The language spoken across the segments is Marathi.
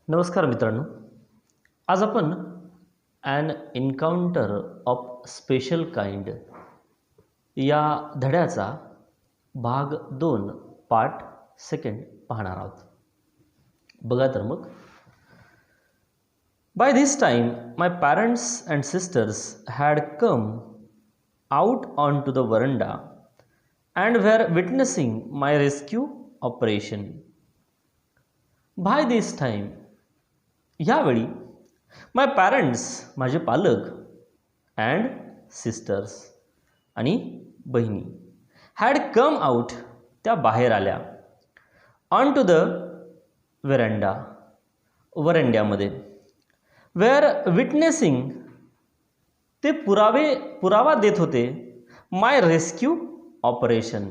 नमस्कार मित्रांनो. आज आपण an encounter of special kind या धड्याचा भाग 2 पार्ट सेकंड पाहणार आहोत. बघा तर मग. By this time my parents and sisters had come out on to the veranda and were witnessing my rescue operation. By this time ह्यावेळी माय पॅरेंट्स माझे पालक अँड सिस्टर्स आणि बहिणी हॅड कम आउट त्या बाहेर आल्या ऑन टू द वेरंडा वरंड्यामध्ये वेअर विटनेसिंग ते पुरावा देत होते माय रेस्क्यू ऑपरेशन.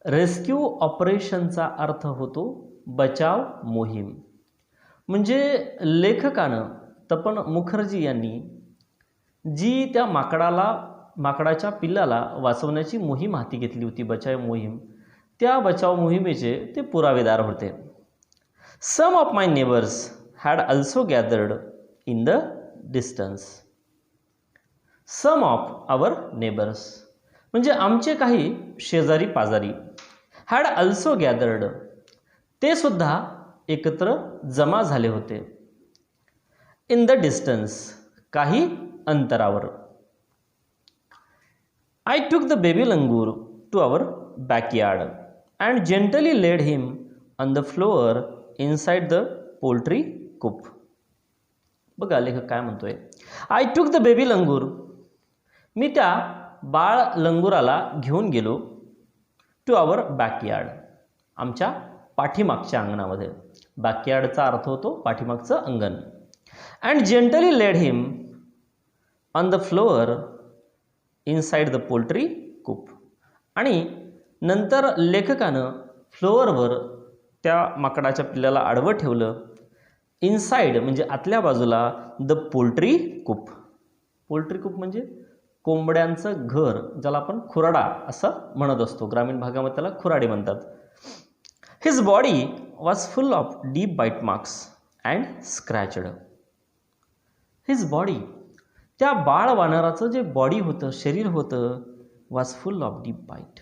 रेस्क्यू ऑपरेशनचा अर्थ होतो बचाव मोहीम. म्हणजे लेखकानं तपन मुखर्जी यांनी जी त्या माकडाच्या पिल्लाला वाचवण्याची मोहीम हाती घेतली होती, बचाव मोहीम, त्या बचाव मोहिमेचे ते पुरावेदार होते. Some of my neighbours had also gathered in the distance. Some of our neighbours म्हणजे आमचे काही शेजारी पाजारी, हॅड अल्सो गॅदर्ड ते सुद्धा एकत्र जमा झाले होते. इन द डिस्टन्स काही अंतरावर. I took the baby langur to our backyard and gently laid him on the floor inside the poultry coop. बघा लेखक काय म्हणतोय. आय टूक द बेबी लंगूर मी त्या बाळ लंगुराला घेऊन गेलो टू आवर बॅकयार्ड आमच्या पाठीमागच्या अंगणामध्ये. बॅकयार्डचा अर्थ होतो पाठीमागचं अंगण. And gently laid him on the floor inside the poultry coop. आणि नंतर लेखकानं फ्लोअरवर त्या माकडाच्या पिल्ल्याला आडवं ठेवलं. इनसाइड म्हणजे आतल्या बाजूला द पोल्ट्री कूप. पोल्ट्री कूप म्हणजे कोंबड्यांचं घर, ज्याला आपण खुराडा असं म्हणत असतो. ग्रामीण भागामध्ये त्याला खुराडी म्हणतात. His body was full of deep bite marks and scratched. His body त्या बाळ वानराचं जे बॉडी होतं, शरीर होतं, was full of deep bite.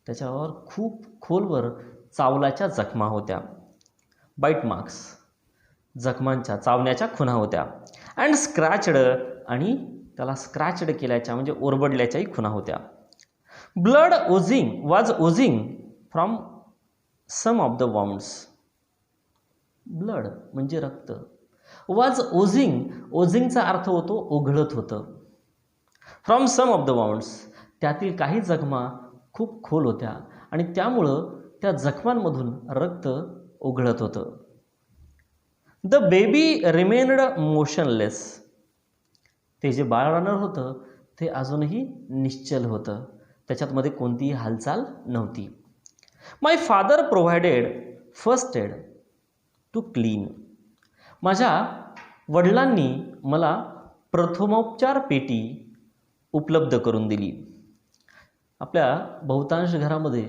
त्याच्यावर खूप खोलवर चावल्याच्या जखमा होत्या. बाईट मार्क्स जखमांच्या, चावण्याच्या खुणा होत्या. अँड स्क्रॅचड आणि त्याला स्क्रॅचड केल्याच्या म्हणजे ओरबडल्याच्याही खुणा होत्या. Blood oozing was oozing from some of the wounds. Blood म्हणजे रक्त. वॉज ओझिंग, ओझिंगचा अर्थ होतो ओघळत होतं. From some of the wounds त्यातील काही जखमा खूप खोल होत्या आणि त्यामुळं त्या जखमांमधून रक्त ओघळत होतं. The baby remained motionless. ते जे बाळवानर होतं ते अजूनही निश्चल होतं, त्याच्यातमध्ये कोणतीही हालचाल नव्हती. My father provided first aid to clean. माझ्या वडिलांनी मला प्रथमोपचार पेटी उपलब्ध करून दिली. आपल्या बहुतांश घरामध्ये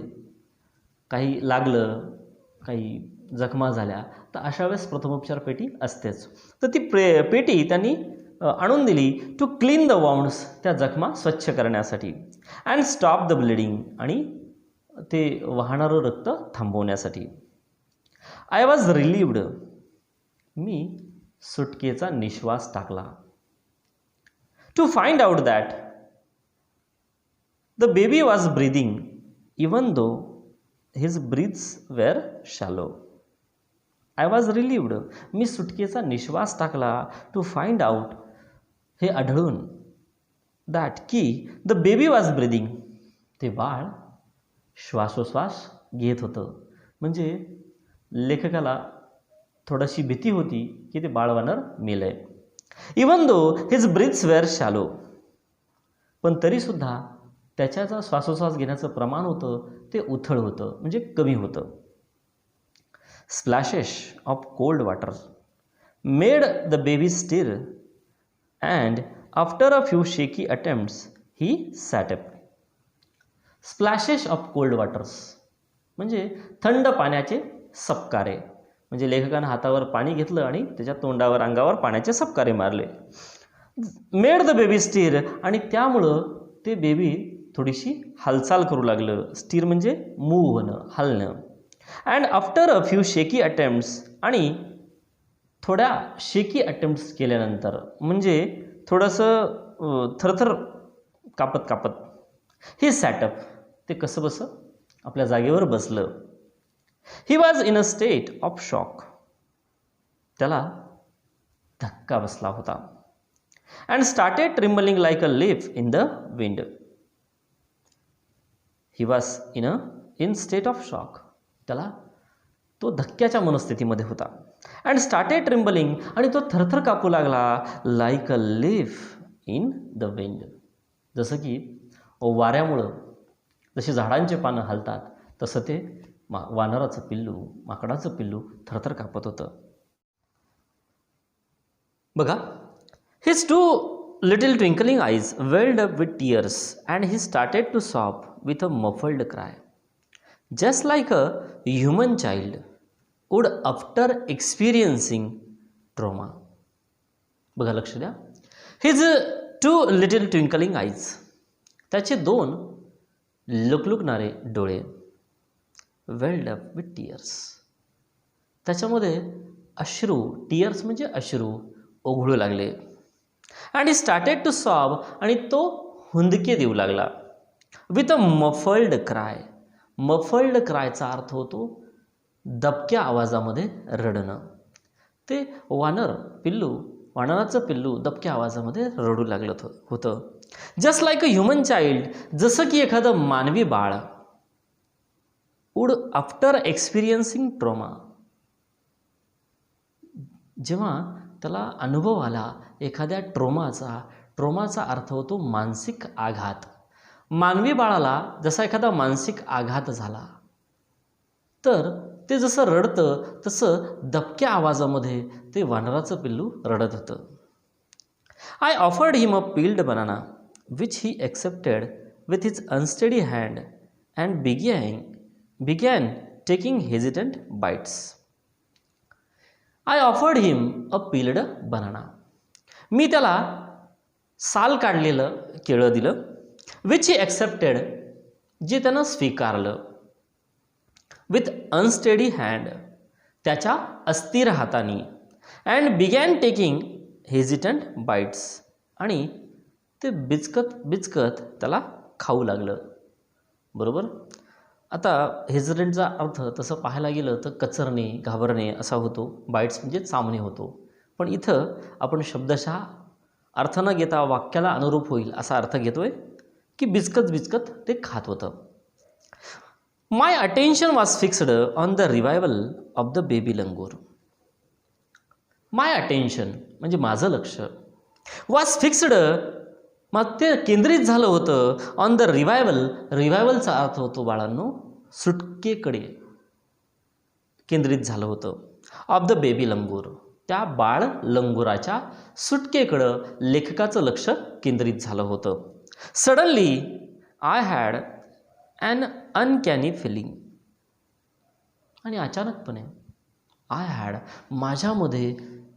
काही लागलं, काही जखमा झाल्या तर अशा वेळेस प्रथमोपचार पेटी असतेच. तर ती पेटी त्यांनी आणून दिली टू क्लीन द वाउंड्स, त्या जखमा स्वच्छ करण्यासाठी. अँड स्टॉप द ब्लिडिंग आणि ते वाहणारं रक्त थांबवण्यासाठी. I was relieved. मी सुटकेचा निश्वास टाकला. To find out that the baby was breathing even though his breaths were shallow. I was relieved मी सुटकेचा निश्वास टाकला. टू फाइंड आउट हे आढळून दॅट की द बेबी वॉज ब्रीदिंग ते बाळ श्वासोश्वास घेत होतं. म्हणजे लेखकाला थोडीशी भीती होती की ते बाळवानर मेलंय. Even though his breaths were shallow, पण तरीसुद्धा त्याच्या श्वासोश्वास घेण्याचं प्रमाण होतं ते उथळ होतं, म्हणजे कमी होतं. Splashes of cold water made the baby stir and after a few shaky attempts he sat up. Splashes of cold waters म्हणजे थंड पाण्याचे सपकारे. म्हणजे लेखकानं हातावर पाणी घेतलं आणि त्याच्या तोंडावर अंगावर पाण्याचे सपकारे मारले. मेड द बेबी स्टीर, आणि त्यामुळं ते बेबी थोडीशी हालचाल करू लागलं. स्टीर म्हणजे मूव्ह होणं, हलणं. And after a few shaky attempts, आणि थोड्या शेकी अटेम्प्ट्स केल्यानंतर म्हणजे थोडंसं थरथर कापत कापत, ही सॅटअप, ते कसं बसं आपल्या जागेवर बसलं. He was in a state of shock, त्याला धक्का बसला होता. And started trembling like a leaf in the wind. He was in state of shock, त्याला तो धक्क्याच्या मनस्थितीमध्ये होता. अँड स्टार्टेड ट्रिम्बलिंग, आणि तो थरथर कापू लागला, like a leaf in the wind, जसं की वाऱ्यामुळं जशी झाडांचे पानं हलतात तसं ते वानराचं पिल्लू, माकडाचं पिल्लू थरथर कापत होतं. बघा, his two little twinkling eyes welled up with tears and he started to sob with a muffled cry, just like a human child would after experiencing trauma. बघा, लक्ष द्या. His two little twinkling eyes, त्याचे 2 लुकलुकणारे डोळे, वेल्ड अप विथ टीयर्स, त्याच्यामध्ये अश्रू, टीयर्स म्हणजे अश्रू, ओघळू लागले. And he started to sob, आणि तो हुंदके देऊ लागला. With a muffled cry, muffled क्रायचा अर्थ होतो दबक्या आवाजामध्ये रडणं. ते वानराचं पिल्लू दबक्या आवाजामध्ये रडू लागलं होतं. Just like a human child, जसं की एखादं मानवी बाळ, वुड आफ्टर एक्सपिरियन्सिंग ट्रॉमा, जेव्हा त्याला अनुभव आला एखाद्या ट्रॉमाचा अर्थ होतो मानसिक आघात. मानवी बाळाला जसा एखादा मानसिक आघात झाला तर ते जसं रडतं तसं दबक्या आवाजामध्ये ते वानराचं पिल्लू रडत होतं. I offered him a peeled banana which he accepted with his unsteady hand and began taking hesitant bites. I offered him a peeled banana, मी त्याला साल काढलेलं केळं दिलं. विच ही एक्सेप्टेड, जे त्यानं स्वीकारलं. विथ अनस्टेडी हँड, त्याच्या अस्थिर हाताने. And began taking hesitant bites, आणि ते बिचकत त्याला खाऊ लागलं. बरोबर. आता हेजिटंटचा अर्थ तसं पाहायला गेलं तर कचरणे, घाबरणे असा होतो. बाईट्स म्हणजे चावणे होतो. पण इथं आपण शब्दशः अर्थ न घेता वाक्याला अनुरूप होईल असा अर्थ घेतोय की बिचकत ते खात होतं. My attention was fixed on the revival of the baby langur. My attention म्हणजे माझं लक्ष, वॉज फिक्स्ड, मग ते केंद्रित झालं होतं ऑन द रिवायवलचा अर्थ होतो बाळांनो सुटकेकडे केंद्रित झालं होतं. ऑफ द बेबी लंगूर, त्या बाळ लंगुराच्या सुटकेकडं लेखकाचं लक्ष केंद्रित झालं होतं. Suddenly I had an uncanny feeling, आणि अचानकपणे आय हॅड, माझ्यामध्ये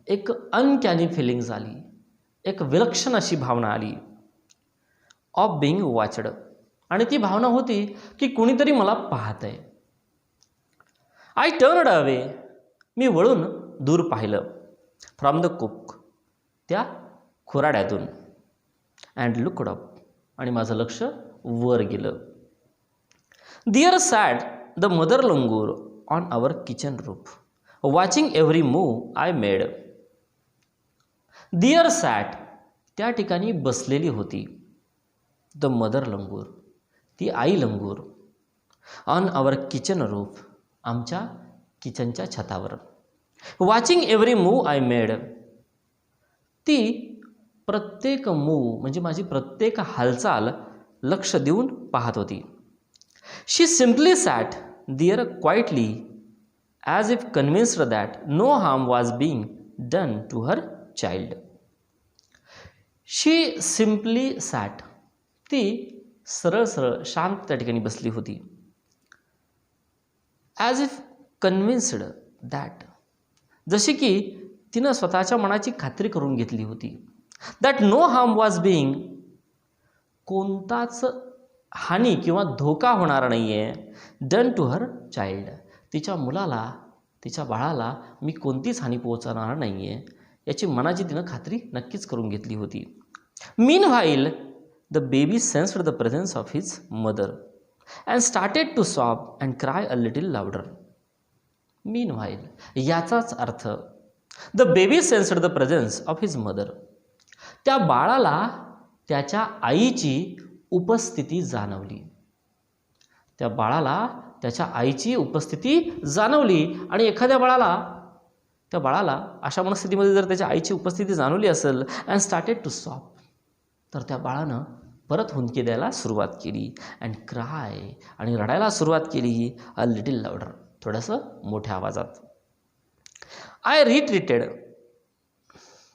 एक अनकॅनी फिलिंग्ज आली, एक विलक्षण अशी भावना आली. ऑफ बिंग वॉचड, आणि ती भावना होती की कुणीतरी मला पाहत आहे. आय टर्नड अवे, मी वळून दूर पाहिलं. फ्रॉम द कुक, त्या खुराड्यातून. अँड लुकड अप, आणि माझं लक्ष वर गेलं. There sat the mother langur on our kitchen roof, watching every move I made. There sat, त्या ठिकाणी बसलेली होती. The mother langur, ती आई लंगूर. On our kitchen roof, आमच्या किचनच्या छतावर. Watching every move I made, ती प्रत्येक मूव म्हणजे माझी प्रत्येक हालचाल लक्ष देऊन पाहत होती. She simply sat there quietly as if convinced that no harm was being done to her child. She simply sat, ती सरळ शांत त्या ठिकाणी बसली होती. As if convinced that, जशी की तिनं स्वतःच्या मनाची खात्री करून घेतली होती. That no harm was being, कोणताच हानी किंवा धोका होणार नाही आहे, डन टू हर चाइल्ड, तिच्या मुलाला, तिच्या बाळाला मी कोणतीच हानी पोहोचवणार नाही आहे, याची मनाची तिनं खात्री नक्कीच करून घेतली होती. Meanwhile the baby sensed the presence of his mother and started to sob and cry a little louder. Meanwhile याचाच अर्थ the baby sensed the presence of his mother, त्या बाळाला त्याच्या आईची उपस्थिती जाणवली. त्या बाळाला त्याच्या आईची उपस्थिती जाणवली. आणि एखाद्या त्या बाळाला अशा मनस्थितीमध्ये जर त्याच्या आईची उपस्थिती जाणवली असेल अँड स्टार्टेड टू सॉब, तर त्या बाळानं परत हुंदके द्यायला सुरुवात केली. अँड क्राय, आणि रडायला सुरुवात केली. अ लिटिल लाउडर, थोडंसं मोठ्या आवाजात. आय रिट्रीटेड,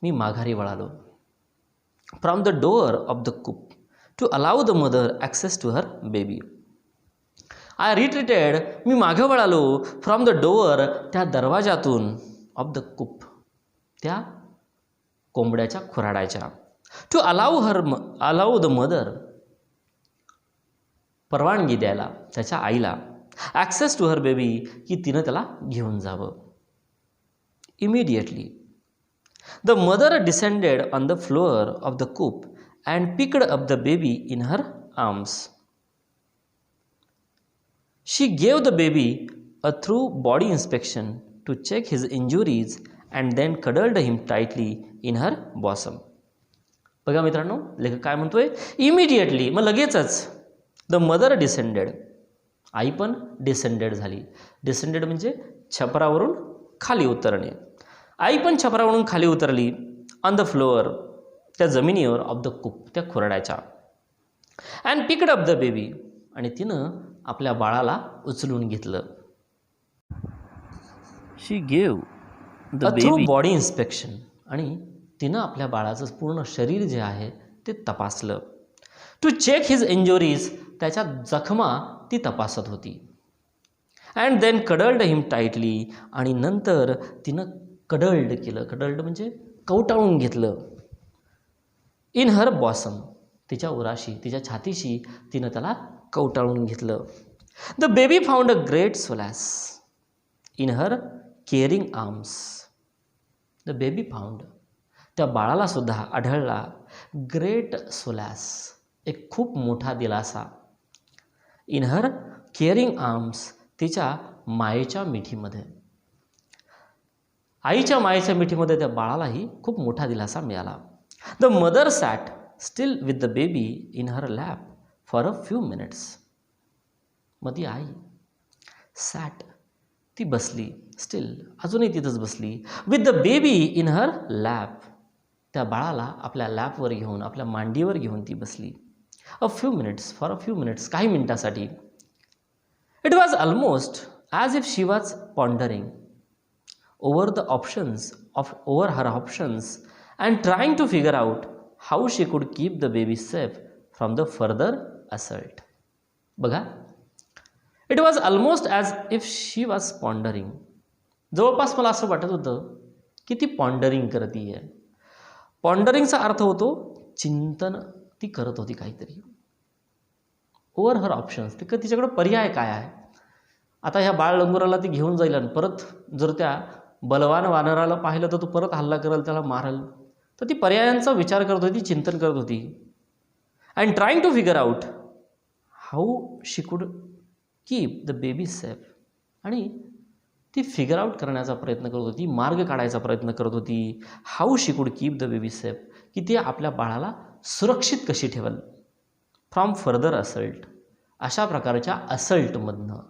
मी माघारी वळालो. From the door of the coop to allow the mother access to her baby. I retreated, मी मागे वळालो. फ्रॉम द डोअर, त्या दरवाजातून, ऑफ द कूप, त्या कोंबड्याच्या खुराडाच्या, टू अलाउ द मदर, परवानगी द्यायला त्याच्या आईला, ॲक्सेस टू हर बेबी, की तिनं त्याला घेऊन जावं. Immediately the mother descended on the floor of the coop and picked up the baby in her arms. She gave the baby a through body inspection to check his injuries and then cuddled him tightly in her bosom. बघा मित्रांनो, लेखक काय म्हणतोय, इमिडिएटली, मग लगेचच. द मदर डिसेंडेड, आई पण डिसेंडेड झाली. डिसेंडेड म्हणजे छपरावरून खाली उतरणे. आई पण छपरावरून खाली उतरली. ऑन द फ्लोअर, त्या जमिनीवर, ऑफ द कूप, त्या खुरड्याच्या. And picked up the baby, आणि तिनं आपल्या बाळाला उचलून घेतलं. She gave the baby body inspection, आणि तिनं आपल्या बाळाचं पूर्ण शरीर जे आहे ते तपासलं. टू चेक हिज इंजुरीज, त्याच्या जखमा ती तपासत होती. And then cuddled him tightly, आणि नंतर तिनं कडल्ड केलं. कडल्ड म्हणजे कवटाळून घेतलं. इन हर बॉसम, तिच्या उराशी, तिच्या छातीशी तिनं त्याला कवटाळून घेतलं. The baby found a great solace in her caring arms. The baby found, त्या बाळाला सुद्धा आढळला, ग्रेट सोलॅस, एक खूप मोठा दिलासा. इन हर केअरिंग आर्म्स, तिच्या मायेच्या मिठीमध्ये, आईच्या मायेच्या मिठीमध्ये त्या बाळालाही खूप मोठा दिलासा मिळाला. The mother sat still with the baby in her lap for a few minutes. मग ती आई सॅट, ती बसली, स्टील, अजूनही तिथंच बसली. With the baby in her lap, त्या बाळाला आपल्या लॅपवर घेऊन, आपल्या मांडीवर घेऊन ती बसली. अ few minutes, for a few minutes, काही मिनिटासाठी. It was almost as if she was pondering over her options and trying to figure out how she could keep the baby safe from the further assault. बघा, it was almost as if she was pondering. जवळपास मला असं वाटत होतं की ती पॉन्डरिंग करती आहे. पॉन्डरिंगचा अर्थ होतो चिंतन, ती करत होती काहीतरी. ओव्हर हर ऑप्शन्स, तिच्याकडे पर्याय काय आहे. आता ह्या बाळ लंगुराला ती घेऊन जाईल आणि परत जर त्या बलवान वानराला पाहिलं तर तो परत हल्ला करेल, त्याला मारेल. तर ती पर्यायांचा विचार करत होती, चिंतन करत होती. And trying to figure out how she could keep the baby safe, आणि ती फिगर आउट करण्याचा प्रयत्न करत होती, मार्ग काढायचा प्रयत्न करत होती. How she could keep the baby safe, की ती आपल्या बाळाला सुरक्षित कशी ठेवल. फ्रॉम फर्दर असल्ट, अशा प्रकारच्या असल्टमधनं.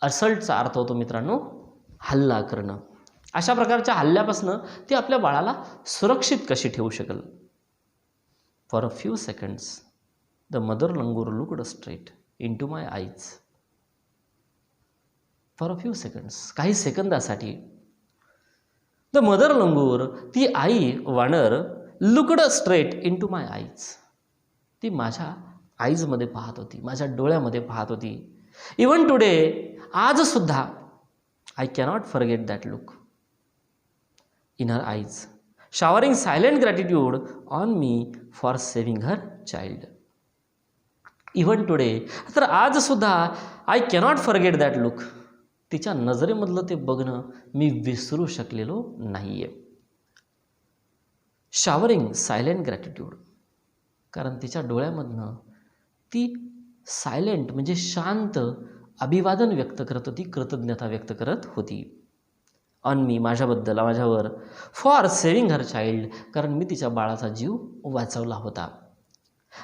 असल्टचा अर्थ होतो मित्रांनो हल्ला करणं. अशा प्रकारच्या हल्ल्यापासून ती आपल्या बाळाला सुरक्षित कशी ठेवू शकेल. For a few seconds the mother langur looked straight into my eyes. For a few seconds, काही सेकंदासाठी. द मदर लंगूर, ती आई वानर, looked straight into my eyes, ती माझ्या आईजमध्ये पाहत होती, माझ्या डोळ्यामध्ये पाहत होती. इवन टुडे, आजसुद्धा, I cannot forget that look, in her eyes, showering silent gratitude on me for saving her child. Even today, तर आज सुद्धा I cannot forget that look. तिच्या नजरेमधलं ते बघणं मी विसरू शकलेलो नाही आहे. शॉवरिंग सायलेंट ग्रॅटिट्यूड, कारण तिच्या डोळ्यामधनं ती सायलेंट म्हणजे शांत अभिवादन व्यक्त करत होती, कृतज्ञता व्यक्त करत होती. ऑन मी, माझ्याबद्दल, माझ्यावर. फॉर सेविंग हर चाइल्ड, कारण मी तिच्या बाळाचा जीव वाचवला होता.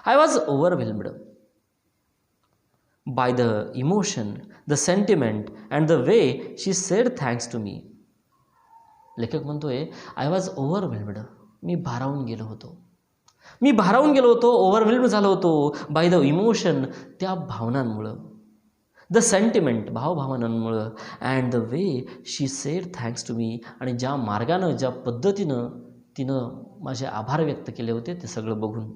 I was overwhelmed by the emotion, the sentiment and the way she said thanks to me. लेखक म्हणतोय आय वॉज ओव्हरवेल्म्ड, मी भारावून गेलो होतो, ओव्हरवेल्म्ड झालो होतो बाय द इमोशन, त्या भावनांमुळं, द सेंटिमेंट, भावभावनांमुळं, and the way she said thanks to me, आणि ज्या मार्गानं, ज्या पद्धतीनं तिनं माझे आभार व्यक्त केले होते ते सगळं बघून.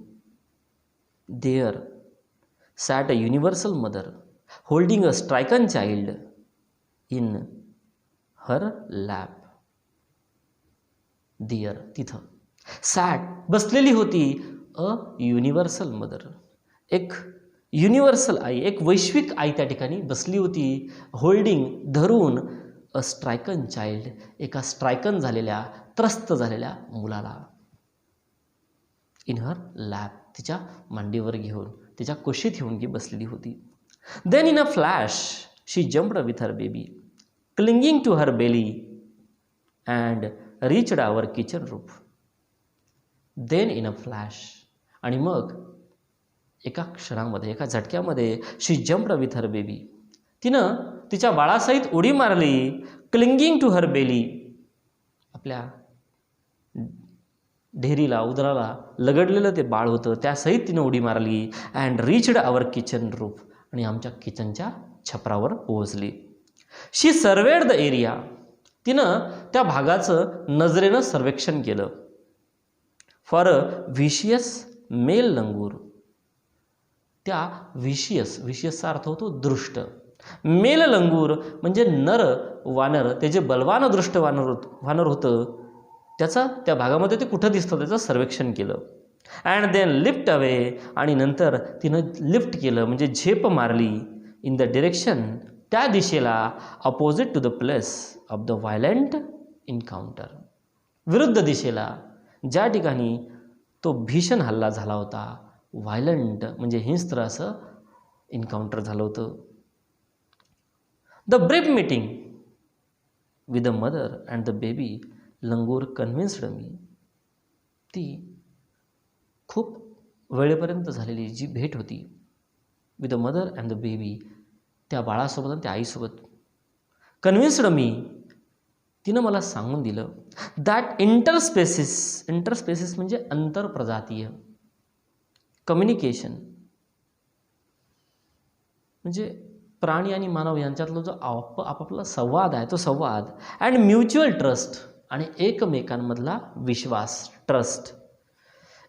There sat a universal mother holding a stricken child in her lap. There, तिथं sat, बसलेली होती अ युनिव्हर्सल मदर, एक युनिव्हर्सल आई, एक वैश्विक आई त्या ठिकाणी बसली होती. होल्डिंग, धरून, अ स्ट्रायकन चाइल्ड, एका स्ट्रायकन झालेल्या, त्रस्त झालेल्या मुलाला. इन हर लॅप, तिच्या मांडीवर घेऊन, तिच्या कुशीत घेऊन बसलेली होती. Then in a flash she jumped with her baby, clinging to her belly and reached our kitchen roof. Then in a flash, आणि मग एका क्षणामध्ये, एका झटक्यामध्ये, she jumped with her baby, तिनं तिच्या बाळासहित उडी मारली. क्लिंगिंग टू हर बेली, आपल्या ढेरीला, उदराला लगडलेलं ते बाळ होतं, त्यासहित तिनं उडी मारली. And reached our kitchen roof, आणि आमच्या किचनच्या छपरावर पोहोचली. शी सर्वेड द एरिया, तिनं त्या भागाचं नजरेनं सर्वेक्षण केलं. फॉर अ व्हिशियस मेल लंगूर, त्या व्हिशियसचा अर्थ होतो दृष्ट. मेल लंगूर म्हणजे नर वानर, ते जे बलवान दृष्ट वानर होतं त्याचा त्या भागामध्ये ते कुठं दिसतं त्याचं सर्वेक्षण केलं. अँड देन लिफ्ट अवे, आणि नंतर तिनं लिफ्ट केलं म्हणजे झेप मारली. इन द डिरेक्शन, त्या दिशेला, opposite to the place of the violent encounter, विरुद्ध दिशेला, ज्या ठिकाणी तो भीषण हल्ला झाला होता. व्हायलंट म्हणजे हिंस्त्र असं इन्काउंटर झालं होतं. The brief meeting with the mother and the baby langur convinced me. ती खूप वेळेपर्यंत झालेली जी भेट होती with the mother and the baby, त्या बाळासोबत आणि त्या आईसोबत, कन्व्हिन्स्ड मी, तिनं मला सांगून दिलं दॅट इंटरस्पेसिस म्हणजे आंतरप्रजातीय कम्युनिकेशन, म्हणजे प्राणी आणि मानव यांच्यातला जो आपापला संवाद आहे तो संवाद, अँड म्युच्युअल ट्रस्ट, आणि एकमेकांमधला विश्वास, trust,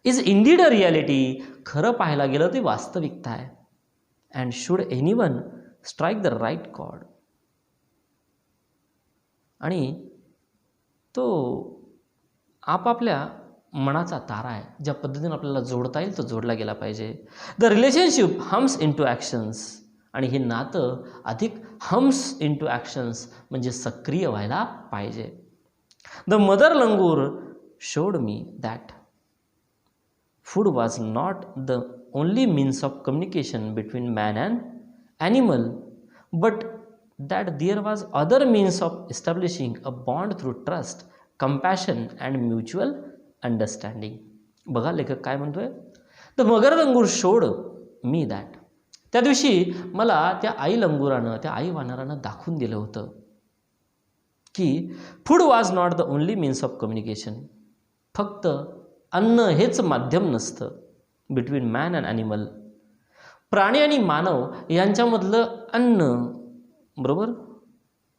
is indeed a reality, खरं पाहायला गेलं ते वास्तविकता आहे. And should anyone strike the right chord, आणि तो आपापल्या मनाचा तारा आहे, ज्या पद्धतीने आपल्याला जोडता येईल तो जोडला गेला पाहिजे. The relationship hums into actions, आणि हे नातं अधिक हम्स इन टू ॲक्शन्स म्हणजे सक्रिय व्हायला पाहिजे. The mother langur showed me that food was not the only means of communication between man and animal, but that there was other means of establishing a bond through trust, compassion and mutual understanding. बघा लेखक काय म्हणतोय. The Magar langur showed me that, त्या दिवशी मला त्या आई लंगुरानं, त्या आई वानरानं दाखवून दिलं होतं की food was not the only means of communication, फक्त अन्न हेच माध्यम नसतं बिटवीन मॅन अँड ॲनिमल, प्राणी आणि मानव यांच्यामधलं अन्न, बरोबर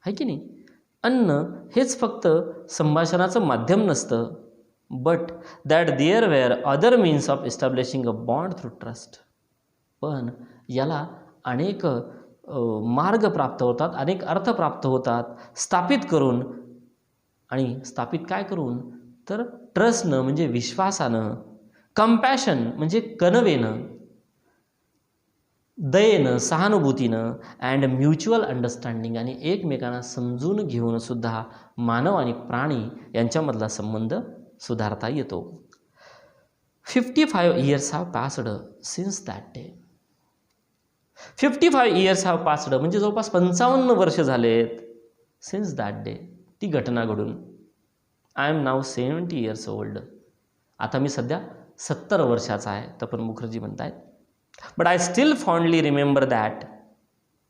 आहे की नाही, अन्न हेच फक्त संभाषणाचं माध्यम नसतं, but that there were other means of establishing a bond through trust, पण याला अनेक मार्ग प्राप्त होतात, अनेक अर्थ प्राप्त होतात स्थापित करून, आणि स्थापित काय करून, तर ट्रस्टनं म्हणजे विश्वासानं, कंपॅशन म्हणजे कणवेनं, दयेनं, सहानुभूतीनं, अँड म्युच्युअल अंडरस्टँडिंग आणि एकमेकांना समजून घेऊन सुद्धा मानव आणि प्राणी यांच्यामधला संबंध सुधारता येतो. 55 years have passed since that day. 55 years have passed म्हणजे जवळपास 55 वर्ष झालेत सिन्स दॅट डे, ती घटना घडून. आय एम नाव 70 years old. आता मी सध्या 70 वर्षाचा आहे, तपन मुखर्जी म्हणतायत. But I still fondly remember that.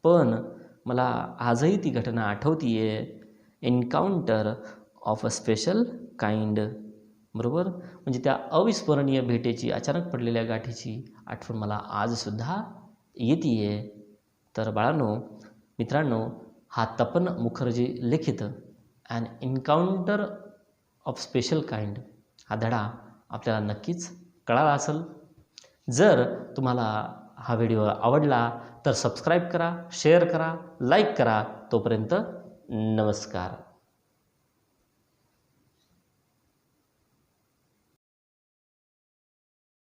पण मला आजही ती घटना आठवतीये. Encounter of a special kind. बरोबर, म्हणजे त्या अविस्मरणीय भेटेची, अचानक पडलेल्या गाठीची आठवण मला आजसुद्धा येतीये. तर बाळांनो, मित्रांनो, हा तपन मुखर्जी लिखित an encounter of special kind हा धडा आपल्याला नक्कीच कळाला असेल. जर तुम्हाला हा व्हिडिओ आवडला तर सबस्क्राईब करा, शेअर करा, लाईक करा. तोपर्यंत नमस्कार.